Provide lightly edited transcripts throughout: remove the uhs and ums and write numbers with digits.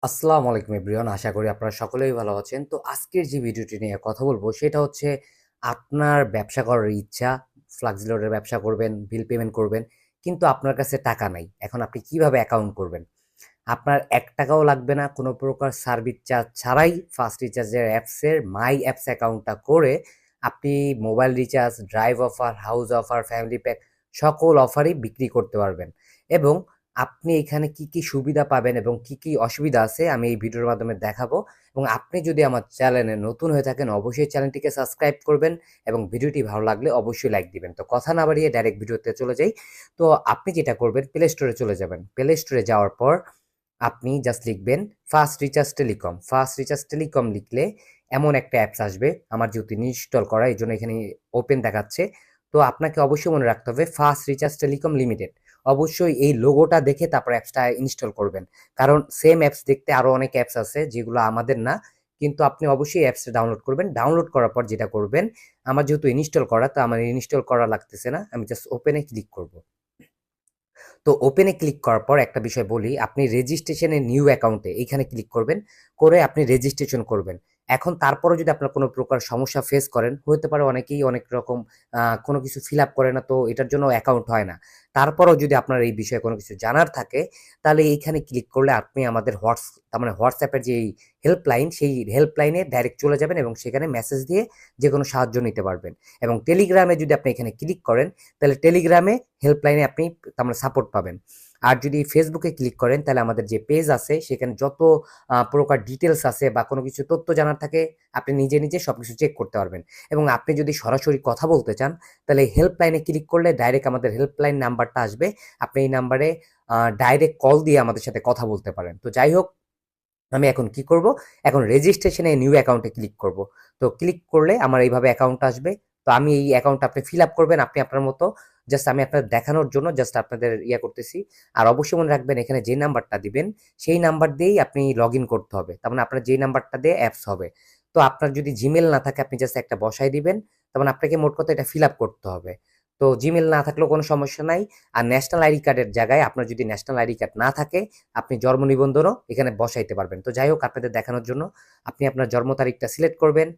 আসসালামু আলাইকুম এভরিওয়ান। আশা করি আপনারা সকলেই ভালো আছেন। তো আজকের যে ভিডিওটি নিয়ে কথা বলবো সেটা হচ্ছে আপনার ব্যবসা করার ইচ্ছা, ফ্লাক্স লোডের ব্যবসা করবেন, বিল পেমেন্ট করবেন। কিন্তু আপনার কাছে টাকা নাই। এখন আপনি কিভাবে অ্যাকাউন্ট করবেন? আপনার ৳১ লাগবে না কোনো প্রকার সার্ভিস চার্জ ছাড়াই ফার্স্ট রিচার্জের অ্যাপসের মাই অ্যাপস অ্যাকাউন্টটা করে আপনি mobile recharge, drive offer, house offer, family pack সকল অফারই বিক্রি করতে পারবেন। এবং আপনি এখানে কি, কি সুবিধা পাবেন এবং কি, কি অসুবিধা আছে আমি এই ভিডিওর মাধ্যমে দেখাবো। এবং আপনি যদি আমার চ্যানেলে নতুন হয়ে থাকেন অবশ্যই চ্যানেলটিকে সাবস্ক্রাইব করবেন এবং ভিডিওটি ভালো লাগলে অবশ্যই লাইক দিবেন। তো কথা না বাড়িয়ে ডাইরেক্ট ভিডিওতে চলে যাই। তো আপনি যেটা করবেন প্লে স্টোরে চলে যাবেন। প্লে স্টোরে যাওয়ার পর আপনি জাস্ট লিখবেন first recharge telecom. First recharge telecom লিখলে এমন একটা অ্যাপস আসবে। আমার যেহেতু ইনস্টল করা এইজন্য এখানে ওপেন দেখাচ্ছে। তো আপনাকে অবশ্যই মনে রাখতে হবে ফার্স্ট রিচার্জ টেলিকম লিমিটেড। অবশ্যই এই লোগোটা দেখে তারপর অ্যাপসটা ইনস্টল করবেন। কারণ সেম অ্যাপস দেখতে আরো অনেক অ্যাপস আছে যেগুলো আমাদের না। কিন্তু আপনি অবশ্যই অ্যাপসটা ডাউনলোড করবেন। ডাউনলোড করার পর যেটা করবেন, আমার যেহেতু ইনস্টল করা তো আমার ইনস্টল করা লাগতেছে না। আমি জাস্ট ওপেনে ক্লিক করব। তো ওপেনে ক্লিক করার পর একটা বিষয় বলি, আপনি রেজিস্ট্রেশনে নিউ অ্যাকাউন্টে এইখানে ক্লিক করবেন, করে আপনি রেজিস্ট্রেশন করবেন। এখন তারপরেও যদি আপনার কোনো প্রকার সমস্যা ফেস করেন, হতে পারে অনেকেই অনেক রকম কোনো কিছু ফিল আপ করে না, তো এটার জন্য অ্যাকাউন্ট হয় না। তারপরেও যদি আপনার এই বিষয়ে কোনো কিছু জানার থাকে, তাহলে এইখানে ক্লিক করলে আপনি আমাদের তার মানে হোয়াটসঅ্যাপের যে হেল্পলাইন, সেই হেল্পলাইনে ডাইরেক্ট চলে যাবেন এবং সেখানে মেসেজ দিয়ে যেকোনো সাহায্য নিতে পারবেন। এবং টেলিগ্রামে যদি আপনি এখানে ক্লিক করেন, তাহলে টেলিগ্রামে হেল্পলাইনে আপনি তার মানে সাপোর্ট পাবেন। আর যদি ফেসবুকে ক্লিক করেন তাহলে আমাদের যে পেজ আছে সেখানে যত প্রকার ডিটেলস আছে বা কোনো কিছু তথ্য জানার থাকে আপনি নিজে নিজে সবকিছু চেক করতে পারবেন। এবং আপনি যদি সরাসরি কথা বলতে চান তাহলে হেল্পলাইনে ক্লিক করলে ডাইরেক্ট আমাদের হেল্পলাইন নাম্বারটা আসবে। আপনি এই নাম্বারে ডাইরেক্ট কল দিয়ে আমাদের সাথে কথা বলতে পারেন। তো যাই হোক, আমি এখন কি করব? এখন রেজিস্ট্রেশনে নিউ অ্যাকাউন্টে ক্লিক করব। তো ক্লিক করলে আমার এইভাবে অ্যাকাউন্ট আসবে। তো আমি এই অ্যাকাউন্টটা আপনি ফিল আপ করবেন আপনি আপনার মতো। জাস্ট আমি আপনাদের দেখানোর জন্য জাস্ট আপনাদের করতেছি। আর অবশ্যই মনে রাখবেন এখানে যে নাম্বারটা দিবেন সেই নাম্বার দিয়েই আপনি লগইন করতে হবে। তার মানে আপনার যেই নাম্বারটা দিয়ে অ্যাপস হবে। তো আপনার যদি জিমেইল না থাকে আপনি জাস্ট একটা বসায় দিবেন। তার মানে আপনাকে মোট কথা এটা ফিল আপ করতে হবে। তো জিমেইল না থাকলেও কোনো সমস্যা নাই। আর ন্যাশনাল আইডি কার্ডের জায়গায় আপনার যদি ন্যাশনাল আইডি কার্ড না থাকে আপনি জন্ম নিবন্ধনও এখানে বসাইতে পারবেন। তো যাই হোক, আপনাদের দেখানোর জন্য আপনি আপনার জন্ম তারিখটা সিলেক্ট করবেন।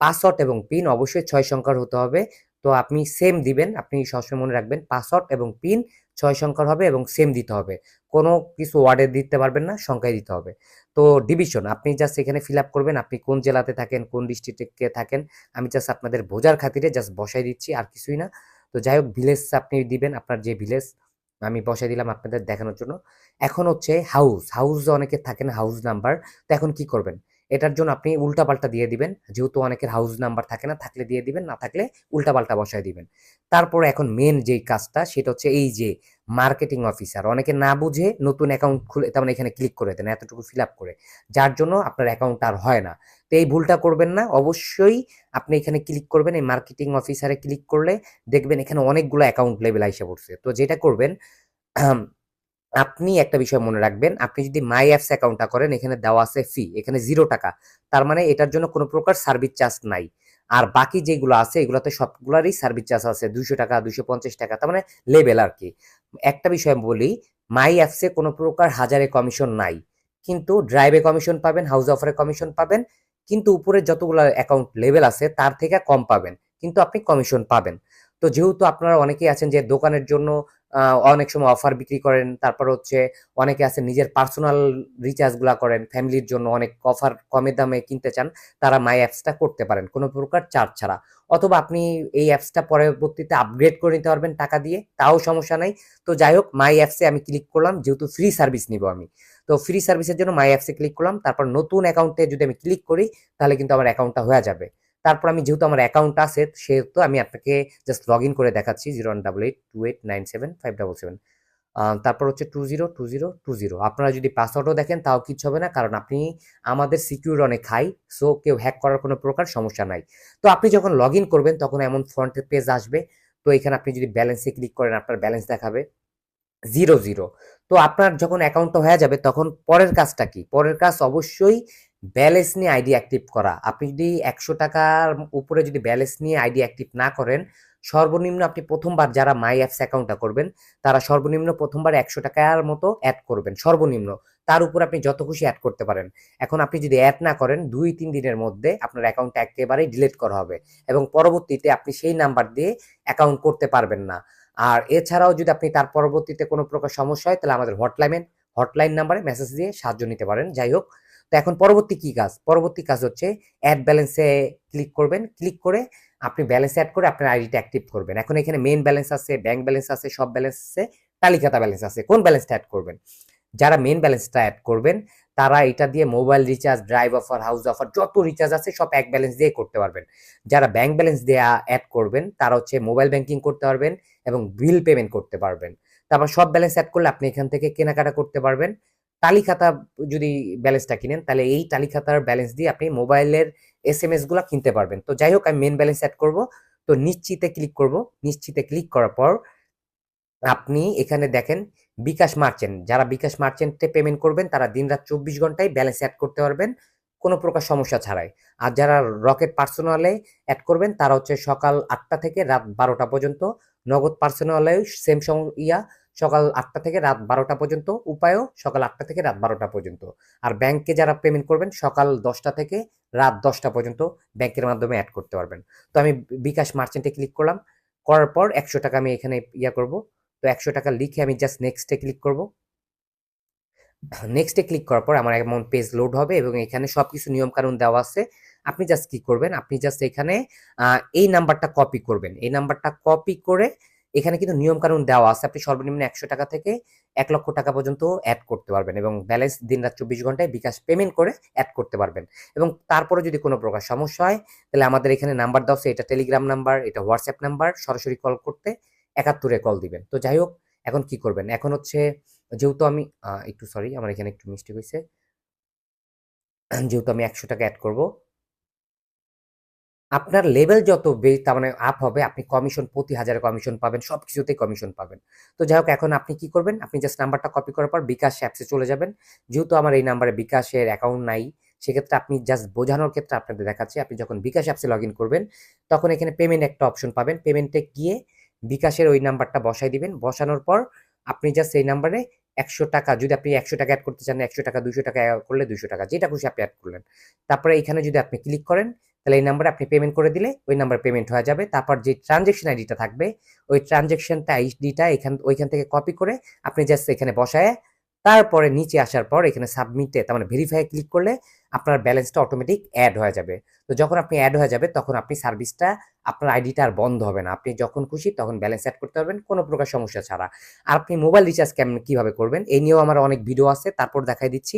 পাসওয়ার্ড এবং পিন অবশ্যই ৬ সংখ্যার হতে হবে। তো আপনি সেম দিবেন। আপনি সবসময় মনে রাখবেন পাসওয়ার্ড এবং পিন ৬ সংখ্যার হবে এবং সেম দিতে হবে। কোনো কিছু ওয়ার্ডে দিতে পারবেন না, সংখ্যায় দিতে হবে। তো ডিভিশন আপনি জাস্ট এখানে ফিল আপ করবেন। আপনি কোন জেলাতে থাকেন, কোন ডিস্ট্রিক্টে থাকেন। আমি জাস্ট আপনাদের বোঝার খাতিরে জাস্ট বসাই দিচ্ছি, আর কিছুই না। তো যাই হোক, ভিলেজ আপনি দিবেন, আপনার যে ভিলেজ আমি বসাই দিলাম আপনাদের দেখানোর জন্য। এখন হচ্ছে হাউস অনেকের থাকে না হাউস নাম্বার। তো এখন কি করবেন? এটার জন্য আপনি উল্টাপাল্টা দিয়ে দিবেন। যেহেতু অনেকের হাউস নাম্বার থাকে না, থাকলে দিয়ে দিবেন, না থাকলে উল্টাপাল্টা বসায় দিবেন। তারপরে এখন মেইন যেই কাজটা সেটা হচ্ছে এই যে মার্কেটিং অফিসার। অনেকে না বুঝে নতুন অ্যাকাউন্ট খুলে তার মানে এখানে ক্লিক করে দেন এতটুকু ফিল আপ করে। যার জন্য আপনার অ্যাকাউন্ট আর হয় না। তো এই ভুলটা করবেন না। অবশ্যই আপনি এখানে ক্লিক করবেন, এই মার্কেটিং অফিসারে ক্লিক করলে দেখবেন এখানে অনেকগুলো অ্যাকাউন্ট লেবেল আইসা পড়ছে। তো যেটা করবেন আপনি একটা বিষয় মনে রাখবেন, আপনি যদি মাই অ্যাপস অ্যাকাউন্টটা করেন এখানে দেওয়া আছে ফি, এখানে ৳0। তার মানে এটার জন্য কোনো প্রকার সার্ভিস চার্জ নাই। আর বাকি যেগুলো আছে এগুলাতে সবগুলারই সার্ভিস চার্জ আছে ৳200, ৳250, তার মানে লেবেল আরকি। একটা বিষয় বলি, মাই অ্যাপসে কোনো প্রকার হাজারে কমিশন নাই। কিন্তু ড্রাইভে কমিশন পাবেন, হাউস অফারে কমিশন পাবেন। কিন্তু উপরের যতগুলা অ্যাকাউন্ট লেবেল আছে তার থেকে কম পাবেন। কিন্তু আপনি কমিশন পাবেন। তো যেহেতু আপনারা অনেকেই আছেন যে দোকানের জন্য আ অনেক সময় অফার বিক্রি করেন। তারপর হচ্ছে অনেকে আছেন নিজের পার্সোনাল রিচার্জ গুলা করেন। ফ্যামিলির জন্য অনেক অফার কমে দামে কিনতে চান। তারা মাই অ্যাপসটা করতে পারেন কোন প্রকার চার্জ ছাড়া। অথবা আপনি এই অ্যাপসটা পরবর্তীতে আপগ্রেড করে নিতে পারবেন টাকা দিয়ে। তাও সমস্যা নাই। তো যাই হোক, মাই অ্যাপসে আমি ক্লিক করলাম যেহেতু ফ্রি সার্ভিস নিবো আমি। তো ফ্রি সার্ভিসের জন্য মাই অ্যাপসে ক্লিক করলাম। তারপর নতুন অ্যাকাউন্টে যদি আমি ক্লিক করি তাহলে কিন্তু আমার অ্যাকাউন্টটা হয়ে যাবে। তারপর আমি যেহেতু আমার অ্যাকাউন্ট আছে সেহেতু আমি আপনাকে জাস্ট লগইন করে দেখাচ্ছি 0188289757। তারপর হচ্ছে 202020। আপনারা যদি পাসওয়ার্ডও দেখেন তাও কিচ্ছু হবে না, কারণ আপনি আমাদের সিকিউর অনেক হাই। সো কেউ হ্যাক করার কোনো প্রকার সমস্যা নাই। তো আপনি যখন লগইন করবেন তখন এমন ফ্রন্টের পেজ আসবে। তো এখানে আপনি যদি ব্যালেন্সে ক্লিক করেন আপনার ব্যালেন্স দেখাবে 0। তো আপনার যখন অ্যাকাউন্টটা হয়ে যাবে তখন পরের কাজটা কি? পরের কাজ অবশ্যই ব্যালেন্স নিয়ে আইডি অ্যাক্টিভ করা। আপনি যদি ৳১০০ উপরে যদি ব্যালেন্স নিয়ে আইডি অ্যাক্টিভ না করেন, সর্বনিম্ন আপনি প্রথমবার যারা মাই অ্যাপস অ্যাকাউন্টটা করবেন তারা সর্বনিম্ন প্রথমবার 100 টাকার মতো অ্যাড করবেন সর্বনিম্ন। তার উপর আপনি যত খুশি অ্যাড করতে পারেন। এখন আপনি যদি অ্যাড না করেন 2-3 দিনের মধ্যে আপনার অ্যাকাউন্টটা একেবারেই ডিলিট করা হবে এবং পরবর্তীতে আপনি সেই নাম্বার দিয়ে অ্যাকাউন্ট করতে পারবেন না। আর এছাড়াও যদি আপনি তার পরবর্তীতে কোনো প্রকার সমস্যা হয় তাহলে আমাদের হটলাইন নাম্বারে মেসেজ দিয়ে সাহায্য নিতে পারেন। যাই হোক, তো এখন পরবর্তী কি কাজ? পরবর্তী কাজ হচ্ছে অ্যাড ব্যালেন্সে ক্লিক করবেন। ক্লিক করে আপনি ব্যালেন্স অ্যাড করে আপনার আইডিটা অ্যাক্টিভ করবেন। এখন এখানে মেইন ব্যালেন্স আছে, ব্যাংক ব্যালেন্স আছে, সব ব্যালেন্স আছে, তালিকাটা ব্যালেন্স আছে। কোন ব্যালেন্সটা অ্যাড করবেন? যারা মেইন ব্যালেন্সটা অ্যাড করবেন তারা এটা দিয়ে mobile recharge, drive offer, house offer যত রিচার্জ আছে সব এক ব্যালেন্স দিয়ে করতে পারবেন। যারা ব্যাংক ব্যালেন্স দিয়ে অ্যাড করবেন তারা হচ্ছে মোবাইল ব্যাংকিং করতে পারবেন এবং বিল পেমেন্ট করতে পারবেন। তারপর সব ব্যালেন্স অ্যাড করলে আপনি এখান থেকে কেনাকাটা করতে পারবেন। টালি খাতা যদি ব্যালেন্সটা কিনেন তাহলে এই টালি খাতার ব্যালেন্স দিয়ে আপনি মোবাইলের এসএমএস গুলা কিনতে পারবেন। তো যাই হোক, আমি মেন ব্যালেন্স অ্যাড করব। তো নিশ্চিতে ক্লিক করব। নিশ্চিতে ক্লিক করার পর আপনি এখানে দেখেন বিকাশ মার্চেন্ট, যারা বিকাশ মার্চেন্টে পেমেন্ট করবেন তারা দিনরাত 24 ঘন্টায় ব্যালেন্স অ্যাড করতে পারবেন কোনো প্রকার সমস্যা ছাড়াই। আর যারা রকেট পার্সোনালে অ্যাড করবেন তারা হচ্ছে সকাল 8টা থেকে রাত 12টা পর্যন্ত, নগদ পার্সোনালে সেম সকাল 8টা থেকে রাত 12টা পর্যন্ত, উপায়ও সকাল 8টা থেকে রাত 12টা পর্যন্ত। আর ব্যাংকে যারা পেমেন্ট করবেন সকাল 10টা থেকে রাত 10টা পর্যন্ত ব্যাংকের মাধ্যমে অ্যাড করতে পারবেন। তো আমি বিকাশ মার্চেন্টে ক্লিক করলাম। করার পর 100 টাকা আমি এখানে করব। তো 100 টাকা লিখে আমি জাস্ট নেক্সটে ক্লিক করব। নেক্সটে ক্লিক করার পর আমার এমন পেজ লোড হবে এবং এখানে সবকিছু নিয়ম কানুন দেওয়া আছে। আপনি জাস্ট কি করবেন, আপনি জাস্ট এখানে এই নাম্বারটা কপি করবেন। এই নাম্বারটা কপি করে এখানে কিন্তু নিয়ম কানুন দেওয়া আছে। আপনি সর্বনিম্ন 100 টাকা থেকে 1 লক্ষ টাকা পর্যন্ত অ্যাড করতে পারবেন এবং ব্যালেন্স দিনরাত 24 ঘন্টায় বিকাশ পেমেন্ট করে অ্যাড করতে পারবেন। এবং তারপরে যদি কোনো প্রকার সমস্যা হয় তাহলে আমাদের এখানে নাম্বার দেওয়া আছে, এটা টেলিগ্রাম নাম্বার, এটা হোয়াটসঅ্যাপ নাম্বার, সরাসরি কল করতে 71-এ কল দিবেন। তো যাই হোক, এখন কি করবেন? এখন হচ্ছে যেহেতু আমি একটু সরি, আমার এখানে একটু মিস্টেক হয়েছে। যেহেতু আমি 100 টাকা অ্যাড করব, আপনার লেভেল যত তার মানে আপ হবে আপনি কমিশন প্রতি হাজারে কমিশন পাবেন, সবকিছুতেই কমিশন পাবেন। তো যাই হোক, এখন আপনি কি করবেন? আপনি জাস্ট নাম্বারটা কপি করার পর বিকাশ অ্যাপসে চলে যাবেন। যেহেতু আমার এই নাম্বারে বিকাশের অ্যাকাউন্ট নাই, সেক্ষেত্রে আপনি জাস্ট বোঝানোর ক্ষেত্রে আপনাদের দেখাচ্ছি। আপনি যখন বিকাশ অ্যাপসে লগ ইন করবেন তখন এখানে পেমেন্ট একটা অপশন পাবেন। পেমেন্টে গিয়ে বিকাশের ওই নাম্বারটা বসাই দিবেন। বসানোর পর আপনি জাস্ট এই নাম্বারে 100 টাকা, যদি আপনি 100 টাকা অ্যাড করতে চান 100 টাকা, 200 টাকা করলে 200 টাকা, যেটা খুশি আপনি অ্যাড করলেন। তারপরে এখানে যদি আপনি ক্লিক করেন তাহলে এই নাম্বারে আপনি পেমেন্ট করে দিলে ওই নাম্বারে পেমেন্ট হয়ে যাবে। তারপর যে ট্রানজেকশন আইডিটা থাকবে ওই ট্রানজেকশনটা আইডিটা ওইখান থেকে কপি করে আপনি জাস্ট এখানে বসায় তারপরে নিচে আসার পর এখানে সাবমিটে তার মানে ভেরিফাই ক্লিক করলে আপনার ব্যালেন্সটা অটোমেটিক অ্যাড হয়ে যাবে। তো যখন আপনি অ্যাড হয়ে যাবে তখন আপনি সার্ভিসটা, আপনার আইডিটা আর বন্ধ হবে না। আপনি যখন খুশি তখন ব্যালেন্স অ্যাড করতে পারবেন কোনো প্রকার সমস্যা ছাড়া। আর আপনি মোবাইল রিচার্জ কিভাবে করবেন এই নিয়েও আমার অনেক ভিডিও আছে, তারপর দেখাই দিচ্ছি।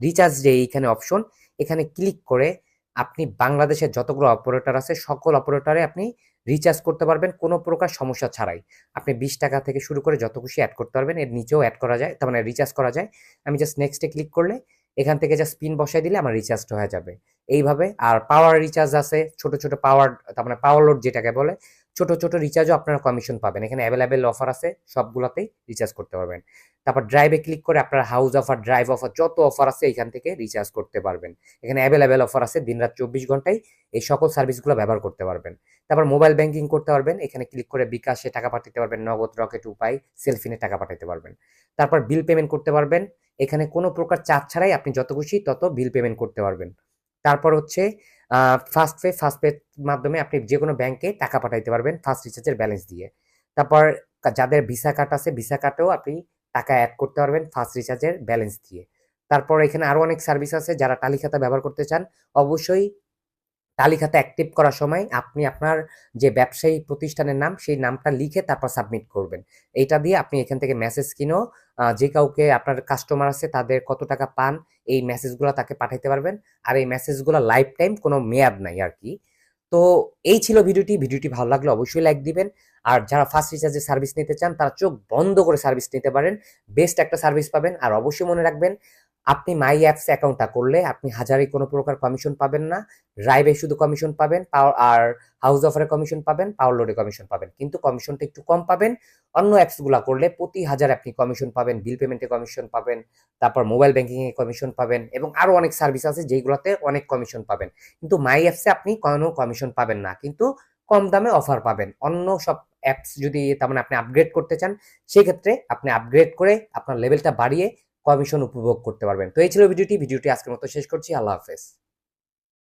রিচার্জ যে এইখানে অপশন, এখানে ক্লিক করে আপনি বাংলাদেশের যতগুলো অপারেটর আছে সকল অপারেটরে আপনি রিচার্জ করতে পারবেন কোনো প্রকার সমস্যা ছাড়াই। আপনি 20 টাকা থেকে শুরু করে যত খুশি অ্যাড করতে পারবেন, এর নিচেও অ্যাড করা যায়, তার মানে রিচার্জ করা যায়। আমি জাস্ট নেক্সটে ক্লিক করলে এখান থেকে জাস্ট পিন বসাই দিলে আমার রিচার্জটা হয়ে যাবে এইভাবে। আর পাওয়ার রিচার্জ আছে, ছোট ছোট পাওয়ার, তার মানে পাওয়ার লোড যেটাকে বলে, ছোট ছোট রিচার্জও আপনারা কমিশন পাবেন। এখানে অ্যাভেলেবেল অফার আছে, সবগুলোতেই রিচার্জ করতে পারবেন। তারপর ড্রাইভে ক্লিক করে আপনার হাউস অফার, ড্রাইভ অফার যত অফার আছে এখান থেকে রিচার্জ করতে পারবেন। এখানে অ্যাভেলেবেল অফার আছে, দিনরাত 24 ঘন্টায় এই সকল সার্ভিসগুলো ব্যবহার করতে পারবেন। তারপর মোবাইল ব্যাংকিং করতে পারবেন, এখানে ক্লিক করে বিকাশে টাকা পাঠাতে পারবেন, নগদ, রকেট, উপায়, সেলফিনে টাকা পাঠাতে পারবেন। তারপর বিল পেমেন্ট করতে পারবেন, এখানে কোনো প্রকার চার্জ ছাড়াই আপনি যত খুশি তত বিল পেমেন্ট করতে পারবেন। তারপর হচ্ছে ফার্স্ট পে মাধ্যমে আপনি যে কোনো ব্যাংকে টাকা পাঠাইতে পারবেন ফার্স্ট রিচার্জের ব্যালেন্স দিয়ে। তারপর যাদের ভিসা কার্ড আছে ভিসা কার্ডেও আপনি টাকা অ্যাড করতে পারবেন ফার্স্ট রিচার্জের ব্যালেন্স দিয়ে। তারপর এখানে আরো অনেক সার্ভিস আছে, যারা টালি খাতা ব্যবহার করতে চান অবশ্যই টালি খাতা অ্যাক্টিভ করার সময় আপনি আপনার যে ব্যবসায়ী প্রতিষ্ঠানের নাম সেই নামটা লিখে তারপর সাবমিট করবেন। এইটা দিয়ে আপনি এখান থেকে মেসেজ কিনেও যে কাউকে আপনার কাস্টমার আছে তাদের কত টাকা পান এই মেসেজগুলো তাকে পাঠাইতে পারবেন। আর এই মেসেজগুলো লাইফ টাইম, কোনো মেয়াদ নাই আর কি। তো এই ছিল ভিডিওটি ভালো লাগলে অবশ্যই লাইক দিবেন। আর যারা ফার্স্ট রিচার্জের সার্ভিস নিতে চান তারা চোখ বন্ধ করে সার্ভিস নিতে পারেন, বেস্ট একটা সার্ভিস পাবেন। আর অবশ্যই মনে রাখবেন, আপনি মাই অ্যাপস অ্যাকাউন্টটা করলে আপনি হাজারে কোনো প্রকার কমিশন পাবেন না। ড্রাইভে শুধু কমিশন পাবেন, আর হাউস অফারে কমিশন পাবেন, পাওয়ার লোডে কমিশন পাবেন, কিন্তু কমিশনটা একটু কম পাবেন। অন্য অ্যাপসগুলো করলে প্রতি হাজার আপনি কমিশন পাবেন, বিল পেমেন্টে কমিশন পাবেন, তারপর মোবাইল ব্যাংকিং এ কমিশন পাবেন এবং আরো অনেক সার্ভিস আছে যেগুলোতে অনেক কমিশন পাবেন। কিন্তু মাই অ্যাপসে আপনি কোনো কমিশন পাবেন না, কিন্তু কম দামে অফার পাবেন। অন্য সব অ্যাপস যদি তার মানে আপনি আপগ্রেড করতে চান, সেক্ষেত্রে আপনি আপগ্রেড করে আপনার লেভেলটা বাড়িয়ে কমিশন উপভোগ করতে পারবেন। তো এই ছিল ভিডিওটি আজকের মতো শেষ করছি। আল্লাহ হাফেজ।